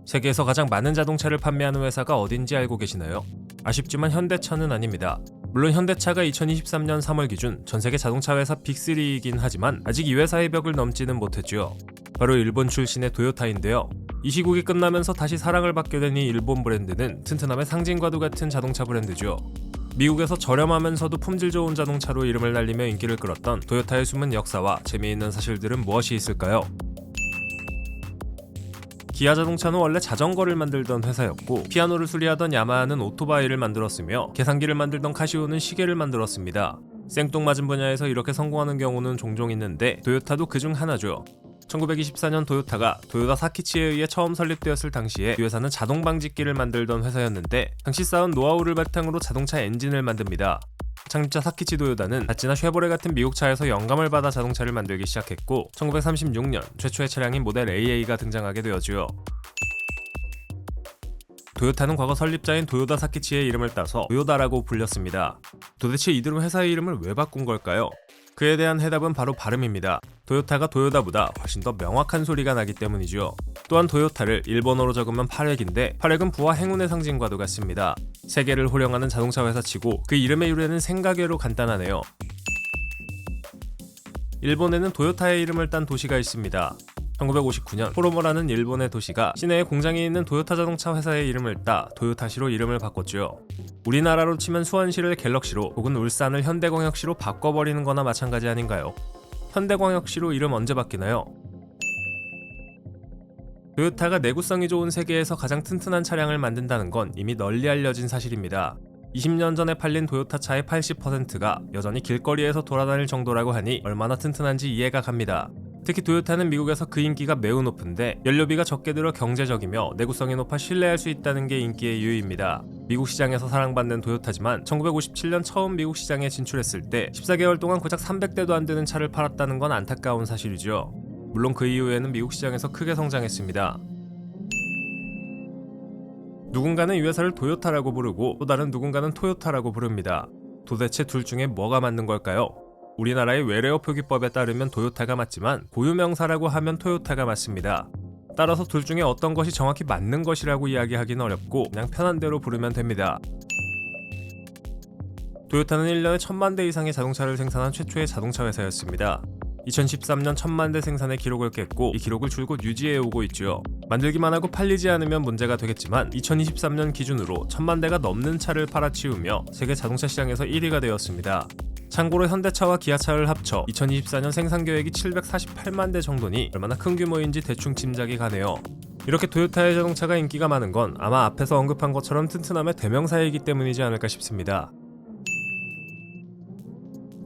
세계에서 가장 많은 자동차를 판매하는 회사가 어딘지 알고 계시나요? 아쉽지만 현대차는 아닙니다. 물론 현대차가 2023년 3월 기준 전세계 자동차 회사 빅3이긴 하지만 아직 이 회사의 벽을 넘지는 못했죠. 바로 일본 출신의 도요타인데요. 이 시국이 끝나면서 다시 사랑을 받게 된 이 일본 브랜드는 튼튼함의 상징과도 같은 자동차 브랜드죠. 미국에서 저렴하면서도 품질 좋은 자동차로 이름을 날리며 인기를 끌었던 도요타의 숨은 역사와 재미있는 사실들은 무엇이 있을까요? 기아 자동차는 원래 자전거를 만들던 회사였고, 피아노를 수리하던 야마하는 오토바이를 만들었으며, 계산기를 만들던 카시오는 시계를 만들었습니다. 생뚱맞은 분야에서 이렇게 성공하는 경우는 종종 있는데 도요타도 그중 하나죠. 1924년 도요타가 도요타 사키치에 의해 처음 설립되었을 당시에 이 회사는 자동 방직기를 만들던 회사였는데, 당시 쌓은 노하우를 바탕으로 자동차 엔진을 만듭니다. 창립자 사키치 도요다는 다츠나 쉐보레 같은 미국 차에서 영감을 받아 자동차를 만들기 시작했고, 1936년 최초의 차량인 모델 AA가 등장하게 되었지요. 도요타는 과거 설립자인 도요다 사키치의 이름을 따서 도요다라고 불렸습니다. 도대체 이들은 회사의 이름을 왜 바꾼 걸까요? 그에 대한 해답은 바로 발음입니다. 도요타가 도요다보다 훨씬 더 명확한 소리가 나기 때문이죠. 또한 도요타를 일본어로 적으면 파렉인데, 파렉은 부와 행운의 상징과도 같습니다. 세계를 호령하는 자동차 회사치고 그 이름의 유래는 생가계로 간단하네요. 일본에는 도요타의 이름을 딴 도시가 있습니다. 1959년 포로모라는 일본의 도시가 시내에 공장이 있는 도요타 자동차 회사의 이름을 따 도요타시로 이름을 바꿨죠. 우리나라로 치면 수원시를 갤럭시로 혹은 울산을 현대광역시로 바꿔버리는 거나 마찬가지 아닌가요? 현대광역시로 이름 언제 바뀌나요? 도요타가 내구성이 좋은 세계에서 가장 튼튼한 차량을 만든다는 건 이미 널리 알려진 사실입니다. 20년 전에 팔린 도요타 차의 80%가 여전히 길거리에서 돌아다닐 정도라고 하니 얼마나 튼튼한지 이해가 갑니다. 특히 도요타는 미국에서 그 인기가 매우 높은데, 연료비가 적게 들어 경제적이며 내구성이 높아 신뢰할 수 있다는 게 인기의 이유입니다. 미국 시장에서 사랑받는 도요타지만 1957년 처음 미국 시장에 진출했을 때 14개월 동안 고작 300대도 안 되는 차를 팔았다는 건 안타까운 사실이죠. 물론 그 이후에는 미국 시장에서 크게 성장했습니다. 누군가는 이 회사를 도요타라고 부르고 또 다른 누군가는 토요타라고 부릅니다. 도대체 둘 중에 뭐가 맞는 걸까요? 우리나라의 외래어 표기법에 따르면 도요타가 맞지만 고유명사라고 하면 토요타가 맞습니다. 따라서 둘 중에 어떤 것이 정확히 맞는 것이라고 이야기하기는 어렵고 그냥 편한 대로 부르면 됩니다. 도요타는 1년에 1000만 대 이상의 자동차를 생산한 최초의 자동차 회사였습니다. 2013년 1000만 대 생산의 기록을 깼고, 이 기록을 줄곧 유지해오고 있죠. 만들기만 하고 팔리지 않으면 문제가 되겠지만 2023년 기준으로 1000만 대가 넘는 차를 팔아치우며 세계 자동차 시장에서 1위가 되었습니다. 참고로 현대차와 기아차를 합쳐 2024년 생산 계획이 748만 대 정도니 얼마나 큰 규모인지 대충 짐작이 가네요. 이렇게 도요타의 자동차가 인기가 많은 건 아마 앞에서 언급한 것처럼 튼튼함의 대명사이기 때문이지 않을까 싶습니다.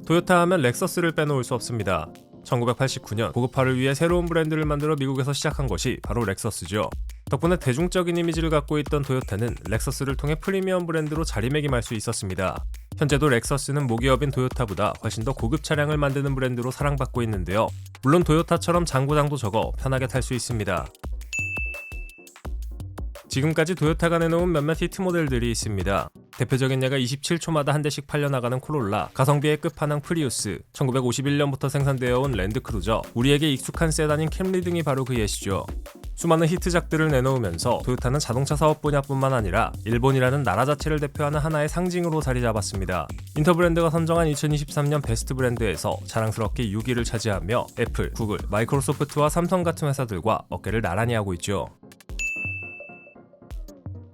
도요타 하면 렉서스를 빼놓을 수 없습니다. 1989년 고급화를 위해 새로운 브랜드를 만들어 미국에서 시작한 것이 바로 렉서스죠. 덕분에 대중적인 이미지를 갖고 있던 도요타는 렉서스를 통해 프리미엄 브랜드로 자리매김할 수 있었습니다. 현재도 렉서스는 모기업인 도요타보다 훨씬 더 고급 차량을 만드는 브랜드로 사랑받고 있는데요. 물론 도요타처럼 장고장도 적어 편하게 탈 수 있습니다. 지금까지 도요타가 내놓은 몇몇 히트 모델들이 있습니다. 대표적인 예가 27초마다 한 대씩 팔려나가는 코롤라, 가성비의 끝판왕 프리우스, 1951년부터 생산되어 온 랜드크루저, 우리에게 익숙한 세단인 캠리 등이 바로 그 예시죠. 수많은 히트작들을 내놓으면서 도요타는 자동차 사업 분야뿐만 아니라 일본이라는 나라 자체를 대표하는 하나의 상징으로 자리 잡았습니다. 인터브랜드가 선정한 2023년 베스트 브랜드에서 자랑스럽게 6위를 차지하며 애플, 구글, 마이크로소프트와 삼성 같은 회사들과 어깨를 나란히 하고 있죠.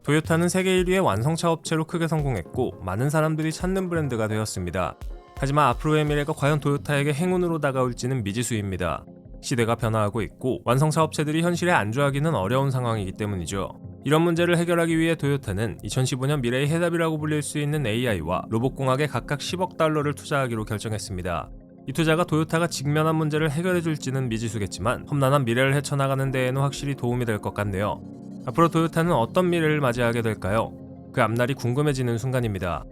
도요타는 세계 1위의 완성차 업체로 크게 성공했고 많은 사람들이 찾는 브랜드가 되었습니다. 하지만 앞으로의 미래가 과연 도요타에게 행운으로 다가올지는 미지수입니다. 시대가 변화하고 있고 완성차 업체들이 현실에 안주하기는 어려운 상황이기 때문이죠. 이런 문제를 해결하기 위해 도요타는 2015년 미래의 해답이라고 불릴 수 있는 AI와 로봇공학에 각각 10억 달러를 투자하기로 결정했습니다. 이 투자가 도요타가 직면한 문제를 해결해줄지는 미지수겠지만 험난한 미래를 헤쳐나가는 데에는 확실히 도움이 될 것 같네요. 앞으로 도요타는 어떤 미래를 맞이하게 될까요? 그 앞날이 궁금해지는 순간입니다.